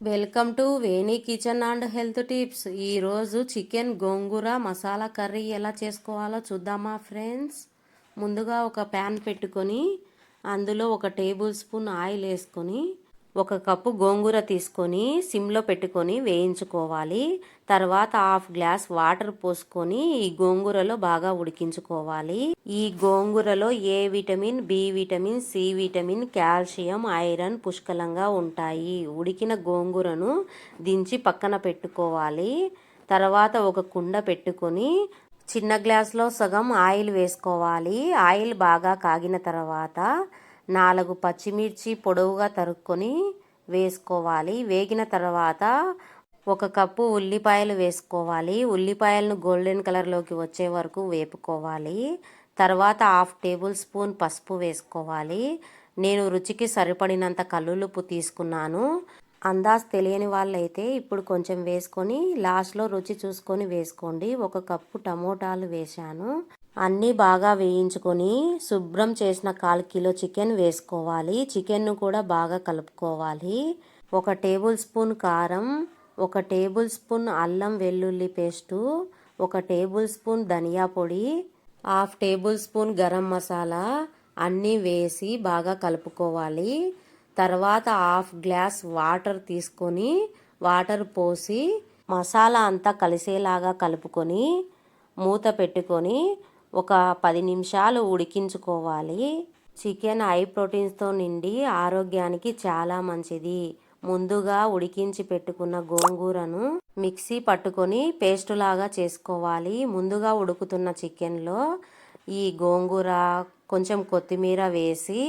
Welcome to Veni kitchen and health tips. ఈరోజు chicken గోంగూర masala curry ఎలా చేసుకోవాలో చూద్దామా ఫ్రెండ్స్. ముందుగా ఒక ప్యాన్ పెట్టుకొని అందులో 1 టేబుల్ స్పూన్ ఆయిల్ వేసుకొని 1 కప్పు గోంగూర తీసుకొని సిమ్లో పెట్టుకొని వేయించుకోవాలి. తర్వాత 1/2 గ్లాస్ వాటర్ పోసుకొని ఈ గోంగూరలో బాగా ఉడికించుకోవాలి. ఈ గోంగూరలో A vitamin, B vitamin, C vitamin, calcium, iron పుష్కలంగా ఉంటాయి. ఉడికిన గోంగూరను దించి పక్కన పెట్టుకోవాలి. తర్వాత ఒక కుండ పెట్టుకొని చిన్న గ్లాస్లో సగం ఆయిల్ వేసుకోవాలి. ఆయిల్ బాగా కాగిన తర్వాత 4 పచ్చిమిర్చి పొడవుగా తరుక్కొని వేసుకోవాలి. వేగిన తర్వాత 1 కప్పు ఉల్లిపాయలు వేసుకోవాలి. ఉల్లిపాయలను గోల్డెన్ కలర్లోకి వచ్చే వరకు వేపుకోవాలి. తర్వాత 1/2 టేబుల్ స్పూన్ పసుపు వేసుకోవాలి. నేను రుచికి సరిపడినంత కల్లులుప్పు తీసుకున్నాను. అందాజ్ తెలియని వాళ్ళైతే ఇప్పుడు కొంచెం వేసుకొని లాస్ట్లో రుచి చూసుకొని వేసుకోండి. 1 కప్పు టమోటాలు వేశాను. అన్నీ బాగా వేయించుకొని శుభ్రం చేసిన 1/4 కిలో చికెన్ వేసుకోవాలి. చికెన్ను కూడా బాగా కలుపుకోవాలి. 1 టేబుల్ స్పూన్ కారం, 1 టేబుల్ స్పూన్ అల్లం వెల్లుల్లి పేస్టు, 1 టేబుల్ స్పూన్ ధనియా పొడి, 1/2 టేబుల్ స్పూన్ గరం మసాలా అన్నీ వేసి బాగా కలుపుకోవాలి. తర్వాత 1/2 గ్లాస్ వాటర్ తీసుకొని వాటర్ పోసి మసాలా అంతా కలిసేలాగా కలుపుకొని మూత పెట్టుకొని ఒక 10 నిమిషాలు ఉడికించుకోవాలి. చికెన్ హై ప్రోటీన్స్తో నిండి ఆరోగ్యానికి చాలా మంచిది. ముందుగా ఉడికించి పెట్టుకున్న గోంగూరను మిక్సీ పట్టుకొని పేస్ట్ లాగా చేసుకోవాలి. ముందుగా ఉడుకుతున్న చికెన్లో ఈ గోంగూర కొంచెం కొత్తిమీర వేసి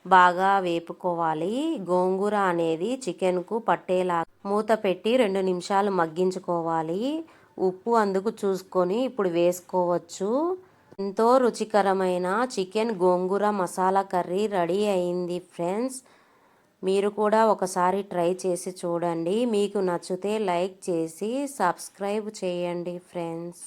బాగా వేపుకోవాలి. గోంగూర అనేది చికెన్కు పట్టేలా మూత పెట్టి 2 నిమిషాలు మగ్గించుకోవాలి. ఉప్పు అందుకు చూసుకొని ఇప్పుడు వేసుకోవచ్చు. ఎంతో రుచికరమైన చికెన్ గోంగూర మసాలా కర్రీ రెడీ అయింది ఫ్రెండ్స్. మీరు కూడా ఒకసారి ట్రై చేసి చూడండి. మీకు నచ్చితే లైక్ చేసి సబ్స్క్రైబ్ చేయండి ఫ్రెండ్స్.